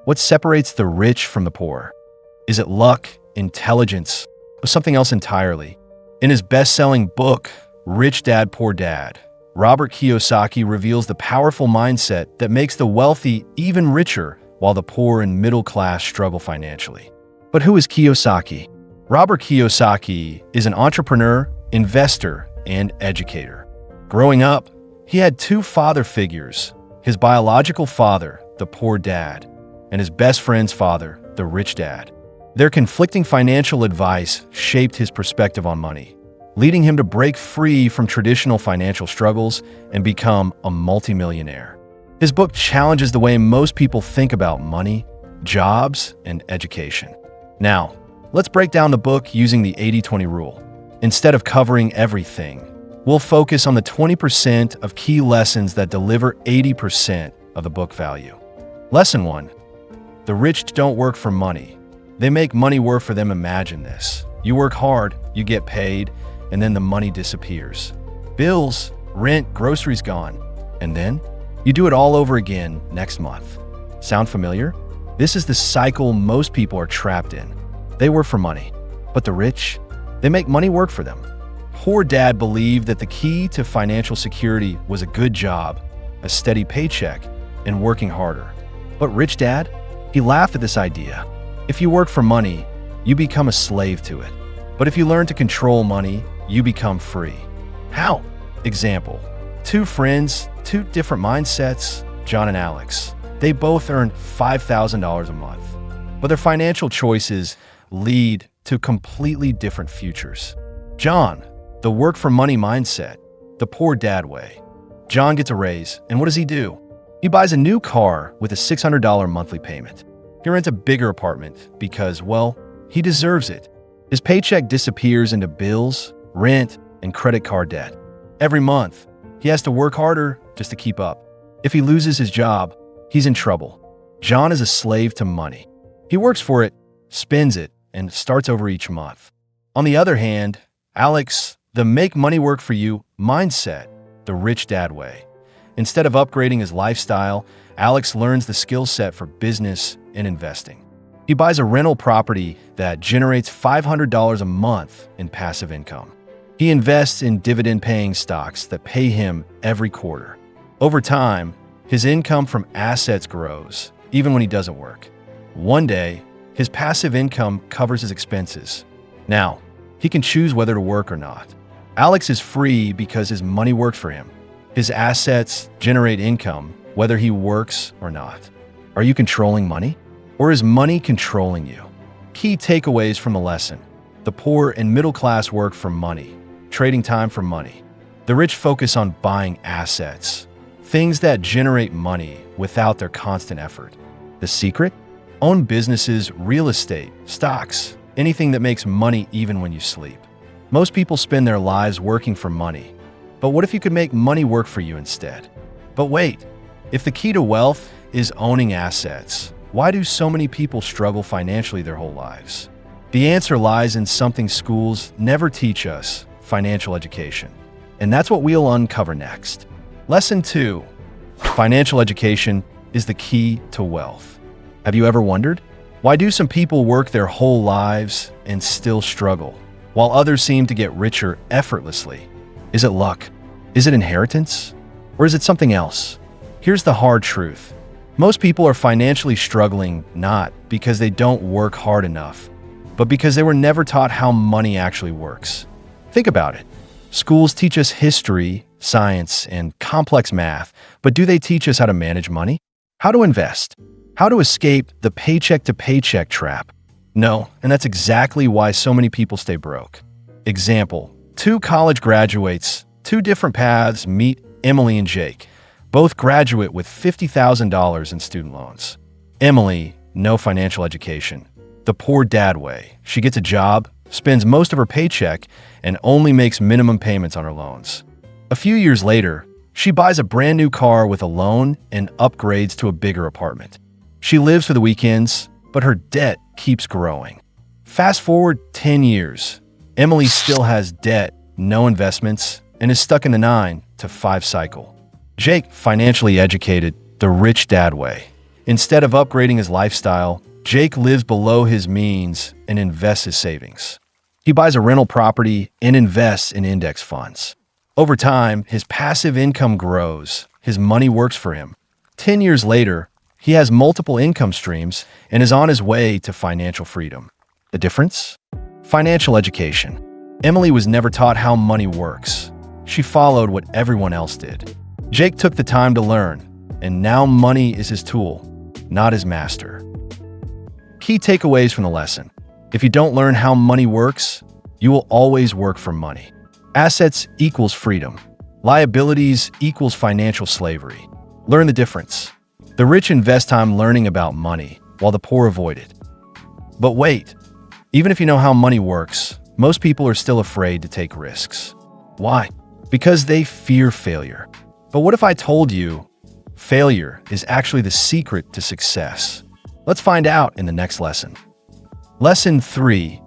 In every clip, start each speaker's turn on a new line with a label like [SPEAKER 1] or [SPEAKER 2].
[SPEAKER 1] What separates the rich from the poor? Is it luck, intelligence, or something else entirely? In his best-selling book, Rich Dad, Poor Dad, Robert Kiyosaki reveals the powerful mindset that makes the wealthy even richer while the poor and middle class struggle financially. But who is Kiyosaki? Robert Kiyosaki is an entrepreneur, investor, and educator. Growing up, he had two father figures, his biological father, the poor dad, and his best friend's father, the rich dad. Their conflicting financial advice shaped his perspective on money, leading him to break free from traditional financial struggles and become a multimillionaire. His book challenges the way most people think about money, jobs, and education. Now, let's break down the book using the 80-20 rule. Instead of covering everything, we'll focus on the 20% of key lessons that deliver 80% of the book value. Lesson 1. The rich don't work for money. They make money work for them. Imagine this. You work hard, you get paid, and then the money disappears. Bills, rent, groceries gone. And then you do it all over again next month. Sound familiar? This is the cycle most people are trapped in. They work for money, but the rich, they make money work for them. Poor dad believed that the key to financial security was a good job, a steady paycheck, and working harder. But rich dad, he laughed at this idea. If you work for money, you become a slave to it. But if you learn to control money, you become free. How? Example, two friends, two different mindsets, John and Alex. They both earn $5,000 a month, but their financial choices lead to completely different futures. John, the work for money mindset, the poor dad way. John gets a raise, and what does he do? He buys a new car with a $600 monthly payment. He rents a bigger apartment because, well, he deserves it. His paycheck disappears into bills, rent, and credit card debt. Every month, he has to work harder just to keep up. If he loses his job, he's in trouble. John is a slave to money. He works for it, spends it, and starts over each month. On the other hand, Alex, the make money work for you mindset, the rich dad way. Instead of upgrading his lifestyle, Alex learns the skill set for business and investing. He buys a rental property that generates $500 a month in passive income. He invests in dividend-paying stocks that pay him every quarter. Over time, his income from assets grows, even when he doesn't work. One day, his passive income covers his expenses. Now, he can choose whether to work or not. Alex is free because his money worked for him. His assets generate income, whether he works or not. Are you controlling money? Or is money controlling you? Key takeaways from the lesson. The poor and middle class work for money, trading time for money. The rich focus on buying assets, things that generate money without their constant effort. The secret? Own businesses, real estate, stocks, anything that makes money even when you sleep. Most people spend their lives working for money. But what if you could make money work for you instead? But wait, if the key to wealth is owning assets, why do so many people struggle financially their whole lives? The answer lies in something schools never teach us: financial education. And that's what we'll uncover next. Lesson 2. Financial education is the key to wealth. Have you ever wondered? Why do some people work their whole lives and still struggle, while others seem to get richer effortlessly? Is it luck? Is it inheritance? Or is it something else? Here's the hard truth. Most people are financially struggling not because they don't work hard enough, but because they were never taught how money actually works. Think about it. Schools teach us history, science, and complex math, but do they teach us how to manage money? How to invest? How to escape the paycheck-to-paycheck trap? No, and that's exactly why so many people stay broke. Example, two college graduates, two different paths meet Emily and Jake. Both graduate with $50,000 in student loans. Emily, no financial education. The poor dad way. She gets a job, spends most of her paycheck, and only makes minimum payments on her loans. A few years later, she buys a brand new car with a loan and upgrades to a bigger apartment. She lives for the weekends, but her debt keeps growing. Fast forward 10 years. Emily still has debt, no investments, and is stuck in the 9 to 5 cycle. Jake, financially educated, the rich dad way. Instead of upgrading his lifestyle, Jake lives below his means and invests his savings. He buys a rental property and invests in index funds. Over time, his passive income grows. His money works for him. 10 years later, he has multiple income streams and is on his way to financial freedom. The difference? Financial education. Emily was never taught how money works. She followed what everyone else did. Jake took the time to learn, and now money is his tool, not his master. Key takeaways from the lesson. If you don't learn how money works, you will always work for money. Assets equals freedom. Liabilities equals financial slavery. Learn the difference. The rich invest time learning about money, while the poor avoid it. But wait, even if you know how money works, most people are still afraid to take risks. Why? Because they fear failure. But what if I told you failure is actually the secret to success? Let's find out in the next lesson. Lesson 3,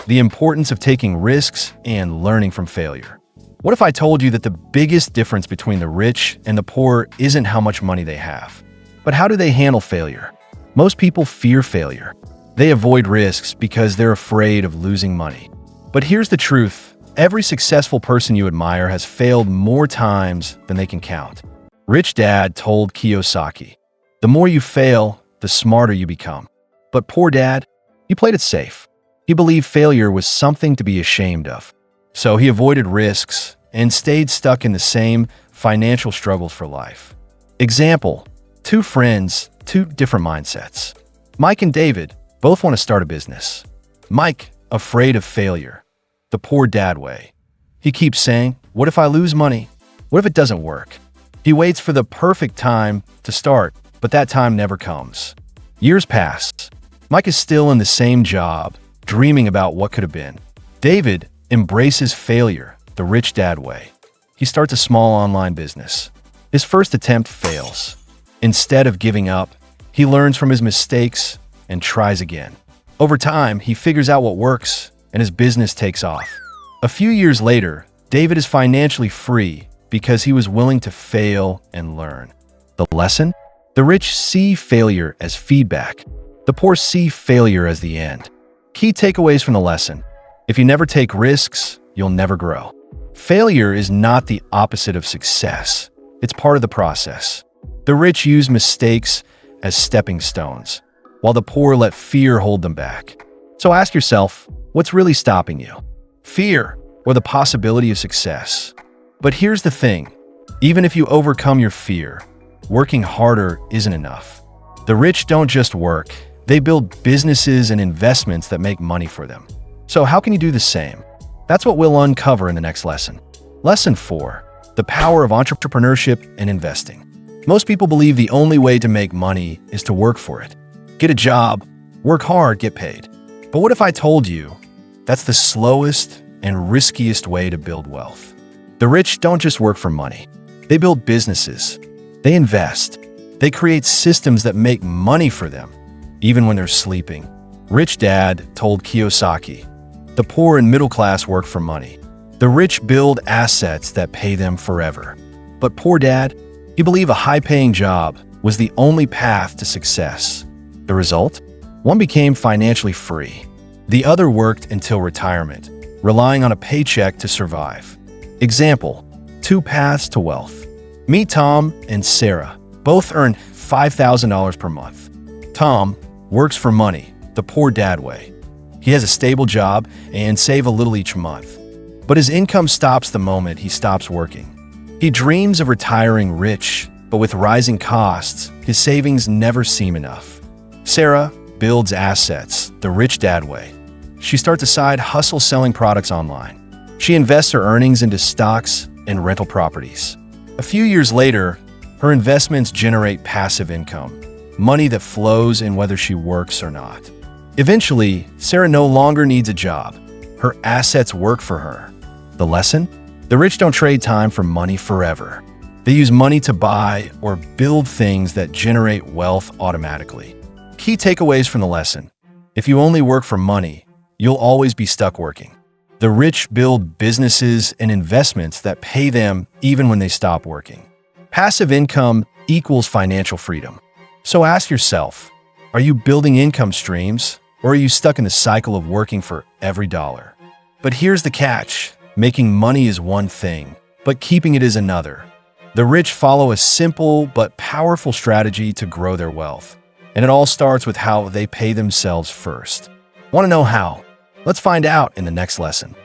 [SPEAKER 1] the importance of taking risks and learning from failure. What if I told you that the biggest difference between the rich and the poor isn't how much money they have, but how do they handle failure? Most people fear failure. They avoid risks because they're afraid of losing money. But here's the truth. Every successful person you admire has failed more times than they can count. Rich Dad told Kiyosaki, "The more you fail, the smarter you become." But Poor Dad, he played it safe. He believed failure was something to be ashamed of. So he avoided risks and stayed stuck in the same financial struggles for life. Example, 2 friends, 2 different mindsets. Mike and David both want to start a business. Mike, afraid of failure. The Poor Dad way. He keeps saying, "What if I lose money? What if it doesn't work?" He waits for the perfect time to start, but that time never comes. Years pass. Mike is still in the same job, dreaming about what could have been. David embraces failure, the Rich Dad way. He starts a small online business. His first attempt fails. Instead of giving up, he learns from his mistakes and tries again. Over time, he figures out what works, and his business takes off. A few years later, David is financially free because he was willing to fail and learn. The lesson? The rich see failure as feedback. The poor see failure as the end. Key takeaways from the lesson. If you never take risks, you'll never grow. Failure is not the opposite of success. It's part of the process. The rich use mistakes as stepping stones, while the poor let fear hold them back. So ask yourself, what's really stopping you? Fear or the possibility of success? But here's the thing. Even if you overcome your fear, working harder isn't enough. The rich don't just work. They build businesses and investments that make money for them. So how can you do the same? That's what we'll uncover in the next lesson. Lesson 4, the power of entrepreneurship and investing. Most people believe the only way to make money is to work for it. Get a job, work hard, get paid. But what if I told you that's the slowest and riskiest way to build wealth? The rich don't just work for money. They build businesses. They invest. They create systems that make money for them, even when they're sleeping. Rich Dad told Kiyosaki, "The poor and middle class work for money. The rich build assets that pay them forever." But Poor Dad, he believed a high-paying job was the only path to success. The result? One became financially free. The other worked until retirement, relying on a paycheck to survive. Example, 2 paths to wealth. Meet Tom and Sarah. Both earn $5,000 per month. Tom works for money, the Poor Dad way. He has a stable job and save a little each month. But his income stops the moment he stops working. He dreams of retiring rich, but with rising costs, his savings never seem enough. Sarah builds assets, the Rich Dad way. She starts a side hustle selling products online. She invests her earnings into stocks and rental properties. A few years later, her investments generate passive income, money that flows in whether she works or not. Eventually, Sarah no longer needs a job. Her assets work for her. The lesson? The rich don't trade time for money forever. They use money to buy or build things that generate wealth automatically. Key takeaways from the lesson. If you only work for money, you'll always be stuck working. The rich build businesses and investments that pay them even when they stop working. Passive income equals financial freedom. So ask yourself, are you building income streams, or are you stuck in the cycle of working for every dollar? But here's the catch. Making money is one thing, but keeping it is another. The rich follow a simple but powerful strategy to grow their wealth. And it all starts with how they pay themselves first. Want to know how? Let's find out in the next lesson.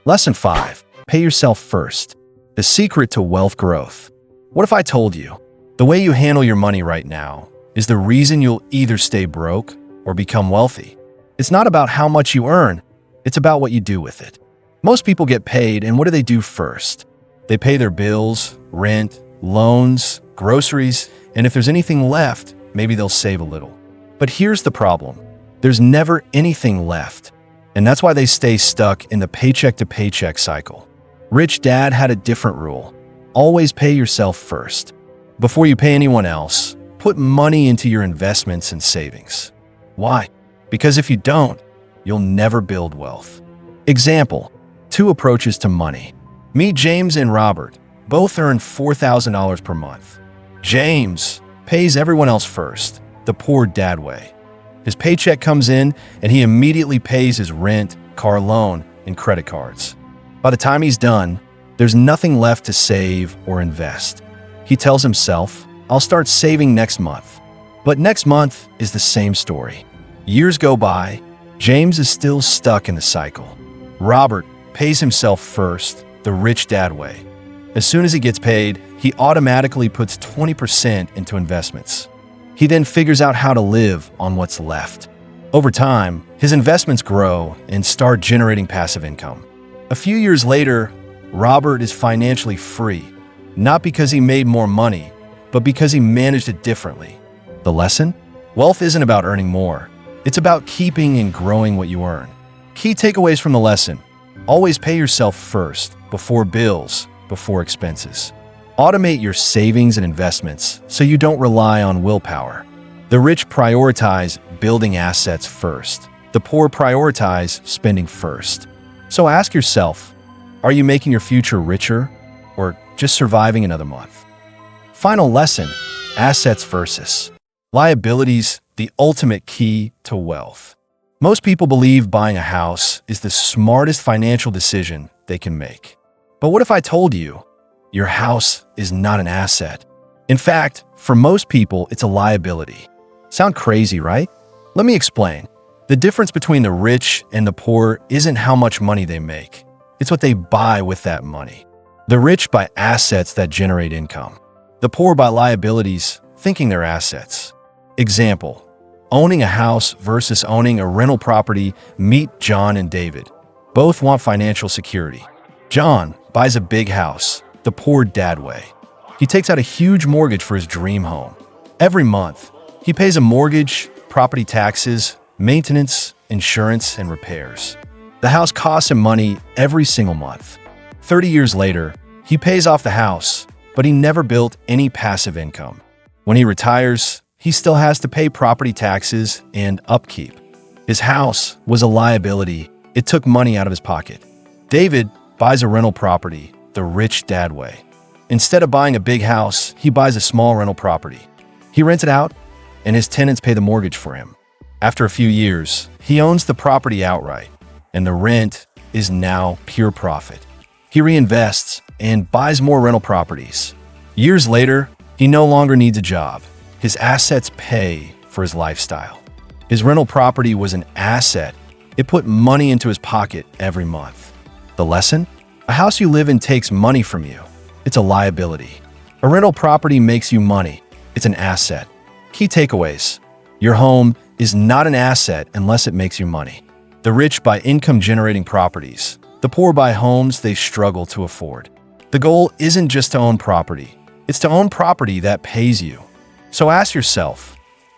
[SPEAKER 1] Lesson 5. Pay yourself first. The secret to wealth growth. What if I told you, the way you handle your money right now is the reason you'll either stay broke or become wealthy? It's not about how much you earn, it's about what you do with it. Most people get paid, and what do they do first? They pay their bills, rent, loans, groceries, and if there's anything left, maybe they'll save a little. But here's the problem. There's never anything left. And that's why they stay stuck in the paycheck-to-paycheck cycle. Rich Dad had a different rule. Always pay yourself first. Before you pay anyone else, put money into your investments and savings. Why? Because if you don't, you'll never build wealth. Example, 2 approaches to money. Meet James and Robert. Both earn $4,000 per month. James pays everyone else first, the poor dad way. His paycheck comes in and he immediately pays his rent, car loan, and credit cards. By the time he's done, there's nothing left to save or invest. He tells himself, I'll start saving next month. But next month is the same story. Years go by, James is still stuck in the cycle. Robert pays himself first, the rich dad way. As soon as he gets paid, he automatically puts 20% into investments. He then figures out how to live on what's left. Over time, his investments grow and start generating passive income. A few years later, Robert is financially free, not because he made more money, but because he managed it differently. The lesson? Wealth isn't about earning more. It's about keeping and growing what you earn. Key takeaways from the lesson. Always pay yourself first, before bills, before expenses. Automate your savings and investments so you don't rely on willpower. The rich prioritize building assets first. The poor prioritize spending first. So ask yourself, are you making your future richer or just surviving another month? Final lesson, assets versus liabilities, the ultimate key to wealth. Most people believe buying a house is the smartest financial decision they can make. But what if I told you, your house is not an asset? In fact, for most people, it's a liability. Sound crazy, right? Let me explain. The difference between the rich and the poor isn't how much money they make. It's what they buy with that money. The rich buy assets that generate income. The poor buy liabilities, thinking they're assets. Example, owning a house versus owning a rental property. Meet John and David. Both want financial security. John buys a big house, the poor dad way. He takes out a huge mortgage for his dream home. Every month, he pays a mortgage, property taxes, maintenance, insurance, and repairs. The house costs him money every single month. 30 years later, he pays off the house, but he never built any passive income. When he retires, he still has to pay property taxes and upkeep. His house was a liability. It took money out of his pocket. David buys a rental property, the rich dad way. Instead of buying a big house, he buys a small rental property. He rents it out, and his tenants pay the mortgage for him. After a few years, he owns the property outright, and the rent is now pure profit. He reinvests and buys more rental properties. Years later, he no longer needs a job. His assets pay for his lifestyle. His rental property was an asset. It put money into his pocket every month. The lesson? A house you live in takes money from you. It's a liability. A rental property makes you money. It's an asset. Key takeaways. Your home is not an asset unless it makes you money. The rich buy income-generating properties. The poor buy homes they struggle to afford. The goal isn't just to own property. It's to own property that pays you. So ask yourself,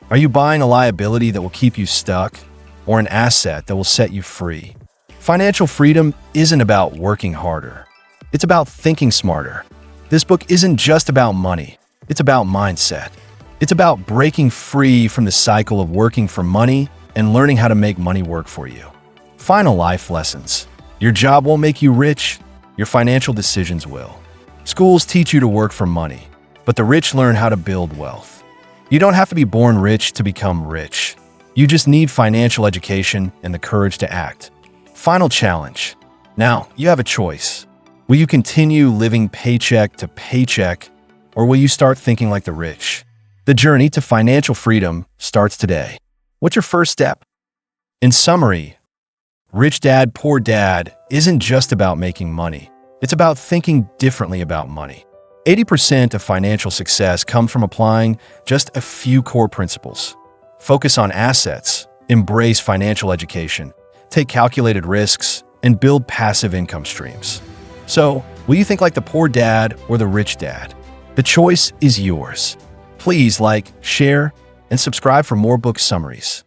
[SPEAKER 1] are you buying a liability that will keep you stuck or an asset that will set you free? Financial freedom isn't about working harder. It's about thinking smarter. This book isn't just about money. It's about mindset. It's about breaking free from the cycle of working for money and learning how to make money work for you. Final life lessons. Your job won't make you rich. Your financial decisions will. Schools teach you to work for money, but the rich learn how to build wealth. You don't have to be born rich to become rich. You just need financial education and the courage to act. Final challenge. Now, you have a choice. Will you continue living paycheck to paycheck, or will you start thinking like the rich? The journey to financial freedom starts today. What's your first step? In summary, Rich Dad, Poor Dad isn't just about making money. It's about thinking differently about money. 80% of financial success comes from applying just a few core principles. Focus on assets, embrace financial education, take calculated risks, and build passive income streams. So, will you think like the poor dad or the rich dad? The choice is yours. Please like, share, and subscribe for more book summaries.